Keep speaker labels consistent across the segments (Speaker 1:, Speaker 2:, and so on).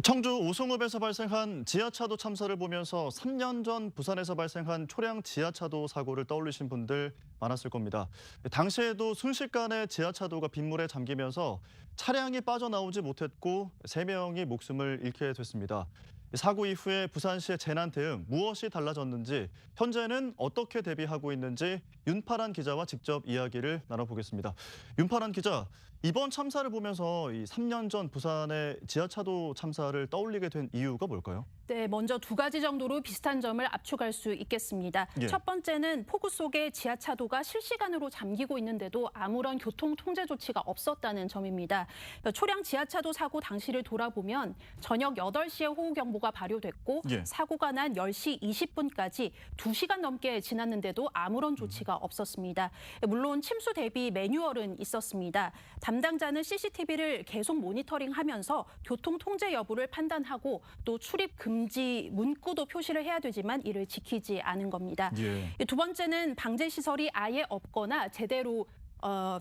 Speaker 1: 청주 오송읍에서 발생한 지하차도 참사를 보면서 3년 전 부산에서 발생한 초량 지하차도 사고를 떠올리신 분들 많았을 겁니다. 당시에도 순식간에 지하차도가 빗물에 잠기면서 차량이 빠져나오지 못했고 3명이 목숨을 잃게 됐습니다. 사고 이후에 부산시의 재난 대응 무엇이 달라졌는지, 현재는 어떻게 대비하고 있는지 윤파란 기자와 직접 이야기를 나눠보겠습니다. 윤파란 기자, 이번 참사를 보면서 이 3년 전 부산의 지하차도 참사를 떠올리게 된 이유가 뭘까요?
Speaker 2: 네, 먼저 두 가지 정도로 비슷한 점을 압축할 수 있겠습니다.
Speaker 1: 예.
Speaker 2: 첫 번째는 폭우 속에 지하차도가 실시간으로 잠기고 있는데도 아무런 교통 통제 조치가 없었다는 점입니다. 초량 지하차도 사고 당시를 돌아보면 저녁 8시에 호우경보가 발효됐고
Speaker 1: 예.
Speaker 2: 사고가 난 10시 20분까지 2시간 넘게 지났는데도 아무런 조치가 없었습니다. 물론 침수 대비 매뉴얼은 있었습니다. 담당자는 CCTV를 계속 모니터링하면서 교통 통제 여부를 판단하고 또 출입 금지 문구도 표시를 해야 되지만 이를 지키지 않은 겁니다.
Speaker 1: 예.
Speaker 2: 두 번째는 방제 시설이 아예 없거나 제대로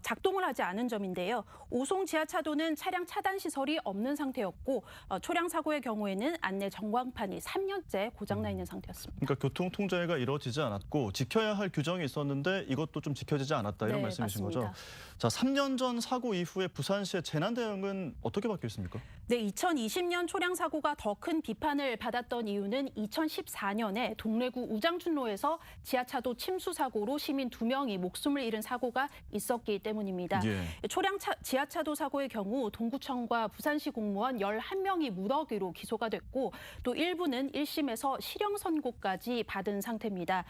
Speaker 2: 작동을 하지 않은 점인데요. 오송 지하차도는 차량 차단 시설이 없는 상태였고 초량 사고의 경우에는 안내 전광판이 3년째 고장나 있는 상태였습니다.
Speaker 1: 그러니까 교통 통제가 이루어지지 않았고 지켜야 할 규정이 있었는데 이것도 좀 지켜지지 않았다, 이런
Speaker 2: 네,
Speaker 1: 말씀이신
Speaker 2: 맞습니다.
Speaker 1: 거죠? 자, 3년 전 사고 이후에 부산시의 재난 대응은 어떻게 바뀌었습니까?
Speaker 2: 네, 2020년 초량 사고가 더 큰 비판을 받았던 이유는 2014년에 동래구 우장춘로에서 지하차도 침수 사고로 시민 2명이 목숨을 잃은 사고가 있었기 때문입니다.
Speaker 1: 예.
Speaker 2: 초량 지하차도 사고의 경우 동구청과 부산시 공무원 11명이 무더기로 기소가 됐고 또 일부는 1심에서 실형 선고까지 받은 상태입니다.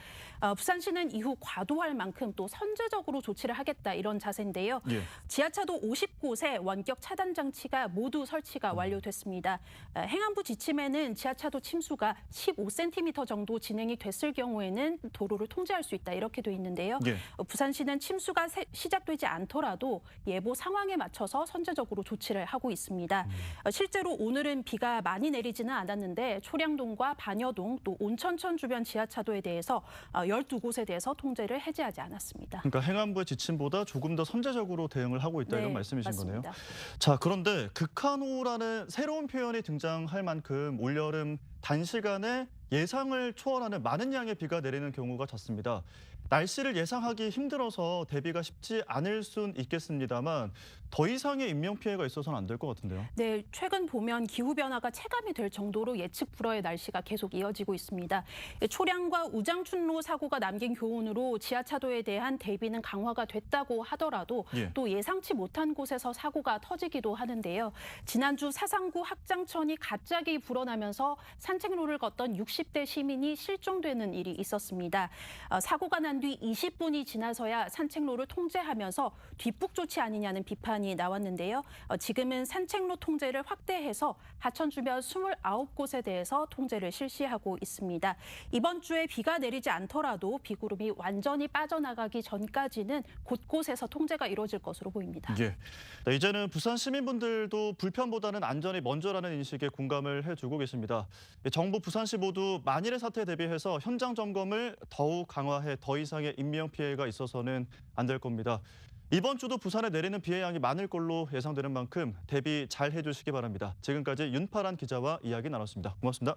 Speaker 2: 부산시는 이후 과도할 만큼 또 선제적으로 조치를 하겠다, 이런 자세인데요.
Speaker 1: 예.
Speaker 2: 지하차도 50곳에 원격 차단 장치가 모두 설치가 완료됐습니다. 행안부 지침에는 지하차도 침수가 15cm 정도 진행이 됐을 경우에는 도로를 통제할 수 있다, 이렇게 돼 있는데요.
Speaker 1: 예.
Speaker 2: 부산시는 침수가 시작되지 않더라도 예보 상황에 맞춰서 선제적으로 조치를 하고 있습니다. 실제로 오늘은 비가 많이 내리지는 않았는데 초량동과 반여동 또 온천천 주변 지하차도에 대해서 12곳에 대해서 통제를 해제하지 않았습니다.
Speaker 1: 그러니까 행안부의 지침보다 조금 더 선제적으로 대응을 하고 있다,
Speaker 2: 네,
Speaker 1: 이런 말씀이신
Speaker 2: 맞습니다.
Speaker 1: 거네요. 자, 그런데 극한호우라는 새로운 표현이 등장할 만큼 올여름 단시간에 예상을 초월하는 많은 양의 비가 내리는 경우가 잦습니다. 날씨를 예상하기 힘들어서 대비가 쉽지 않을 순 있겠습니다만 더 이상의 인명피해가 있어서는 안 될 것 같은데요.
Speaker 2: 네, 최근 보면 기후변화가 체감이 될 정도로 예측 불허의 날씨가 계속 이어지고 있습니다. 초량과 우장춘로 사고가 남긴 교훈으로 지하차도에 대한 대비는 강화가 됐다고 하더라도
Speaker 1: 예.
Speaker 2: 또 예상치 못한 곳에서 사고가 터지기도 하는데요. 지난주 사상구 학장천이 갑자기 불어나면서 산책로를 걷던 60대 시민이 실종되는 일이 있었습니다. 사고가 난 뒤 20분이 지나서야 산책로를 통제하면서 뒷북 조치 아니냐는 비판이 나왔는데요. 지금은 산책로 통제를 확대해서 하천 주변 29곳에 대해서 통제를 실시하고 있습니다. 이번 주에 비가 내리지 않더라도 비구름이 완전히 빠져나가기 전까지는 곳곳에서 통제가 이루어질 것으로 보입니다.
Speaker 1: 예. 네, 이제는 부산 시민분들도 불편보다는 안전이 먼저라는 인식에 공감을 해주고 계십니다. 정부, 부산시 모두 만일의 사태에 대비해서 현장 점검을 더욱 강화해 더 이상의 인명피해가 있어서는 안 될 겁니다. 이번 주도 부산에 내리는 비의 양이 많을 걸로 예상되는 만큼 대비 잘 해주시기 바랍니다. 지금까지 윤파란 기자와 이야기 나눴습니다. 고맙습니다.